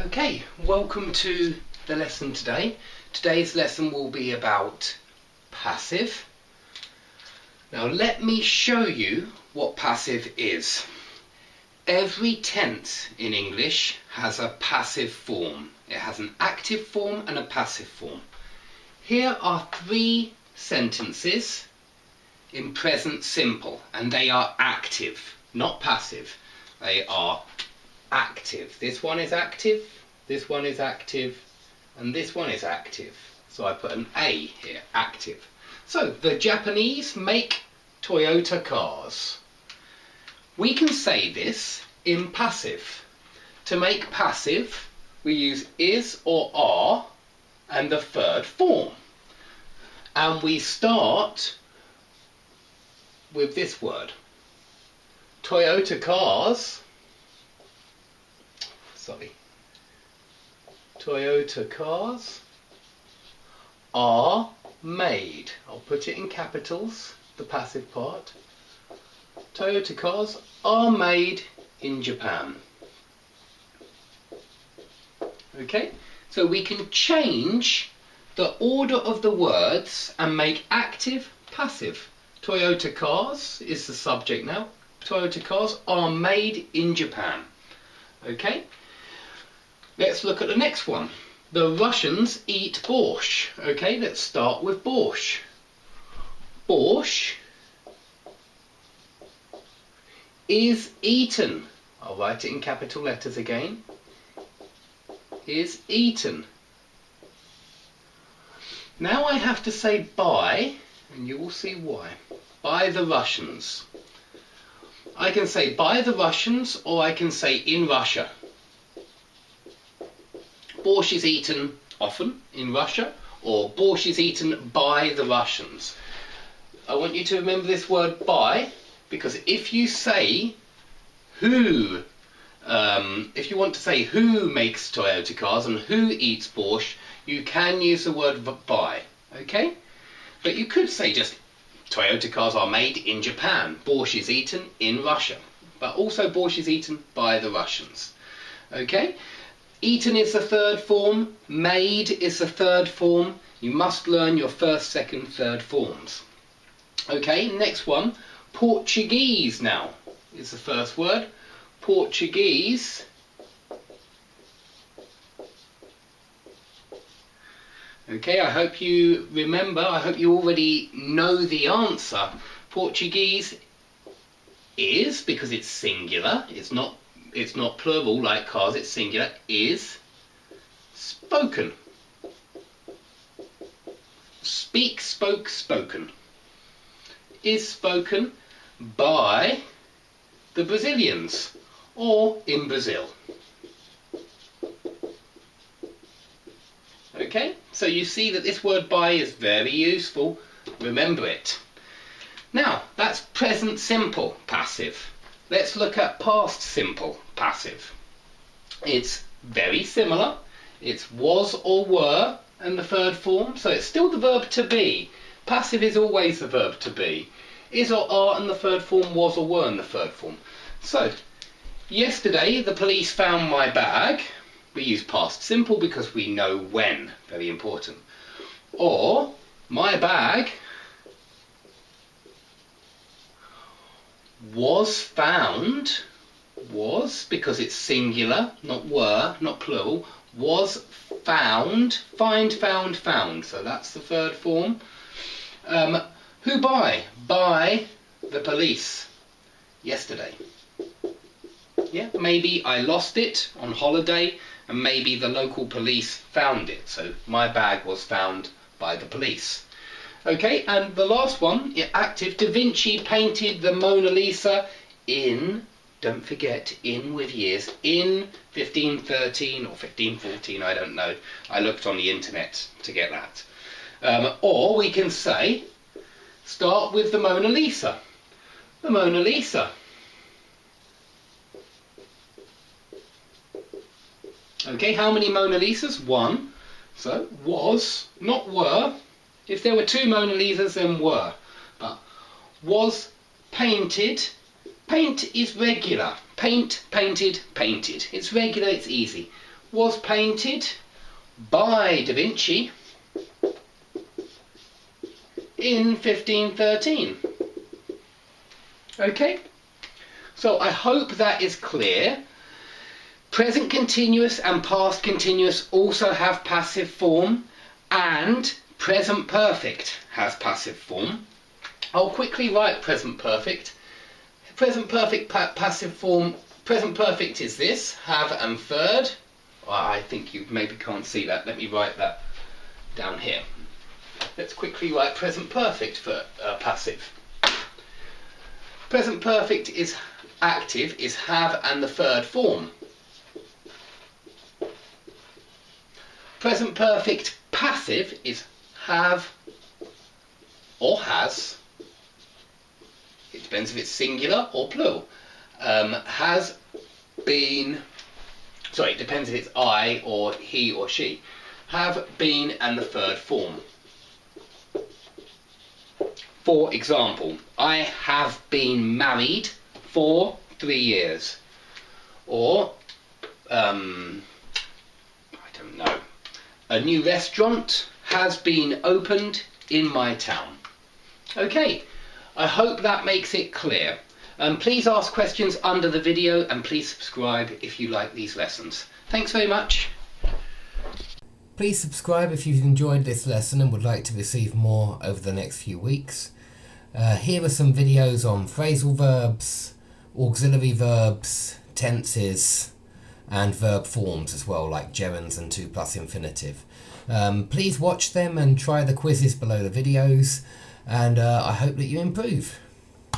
Okay, welcome to the lesson today. Today's lesson will be about passive. Now let me show you what passive is. Every tense in English has a passive form. It has an active form and a passive form. Here are three sentences in present simple, and they are active, not passive. They are active. This one is active, this one is active, and this one is active. So I put an A here, active. So the Japanese make Toyota cars. We can say this in passive. To make passive, we use is or are and the third form. And we start with this word. Toyota cars. Toyota cars are made. I'll put it in capitals, the passive part. Toyota cars are made in Japan. Okay, so we can change the order of the words and make active passive. Toyota cars is the subject now. Toyota cars are made in Japan. Okay. Let's look at the next one. The Russians eat borscht. Okay, let's start with borscht. Borscht is eaten. I'll write it in capital letters again. Is eaten. Now I have to say by, and you will see why. By the Russians. I can say by the Russians, or I can say in Russia. Borscht is eaten often in Russia, or borscht is eaten by the Russians. I want you to remember this word by, because if you say who, if you want to say who makes Toyota cars and who eats borscht, you can use the word by, okay? But you could say just Toyota cars are made in Japan, borscht is eaten in Russia, but also borscht is eaten by the Russians, okay? Eaten is the third form, made is the third form. You must learn your first, second, third forms. Okay, next one, Portuguese now is the first word. Portuguese okay, I hope you remember, I hope you already know the answer. Portuguese is, because it's singular, it's not plural like cars, it's singular, is spoken. Speak, spoke, spoken. Is spoken by the Brazilians or in Brazil. Okay, so you see that this word by is very useful. Remember it. Now, that's present simple passive. Let's look at past simple passive. It's very similar. It's was or were and the third form, so it's still the verb to be. Passive is always the verb to be. Is or are and the third form, was or were and the third form. So, yesterday the police found my bag. We use past simple because we know when, very important. Or, my bag was found, was, because it's singular, not were, not plural, was found, find, found, found. So that's the third form. Who by? By the police yesterday. Yeah, maybe I lost it on holiday and maybe the local police found it. So my bag was found by the police. Okay, and the last one, active. Da Vinci painted the Mona Lisa in, don't forget, in with years, in 1513 or 1514, I don't know. I looked on the internet to get that. Or we can say, start with the Mona Lisa. The Mona Lisa. Okay, how many Mona Lisas? One. So, was, not were. If there were two Mona Lisas, then were. But was painted. Paint is regular. Paint, painted, painted. It's regular, it's easy. was painted by Da Vinci in 1513. Okay, so I hope that is clear. Present continuous and past continuous also have passive form, and present perfect has passive form. I'll quickly write present perfect. Present perfect passive form. Present perfect is this, have and third. I think you maybe can't see that. Let me write that down here. Let's quickly write present perfect for passive. Present perfect is active, is have and the third form. Present perfect passive is have or has. It depends if it's singular or plural. Has been, sorry, it depends if it's I or he or she. Have been and the third form. For example, I have been married for 3 years. Or, I don't know. A new restaurant has been opened in my town. Okay, I hope that makes it clear. Please ask questions under the video and please subscribe if you like these lessons. Thanks very much. Please subscribe if you've enjoyed this lesson and would like to receive more over the next few weeks. Here are some videos on phrasal verbs, auxiliary verbs, tenses, and verb forms as well, like gerunds and 2+ infinitive. Please watch them and try the quizzes below the videos, and I hope that you improve.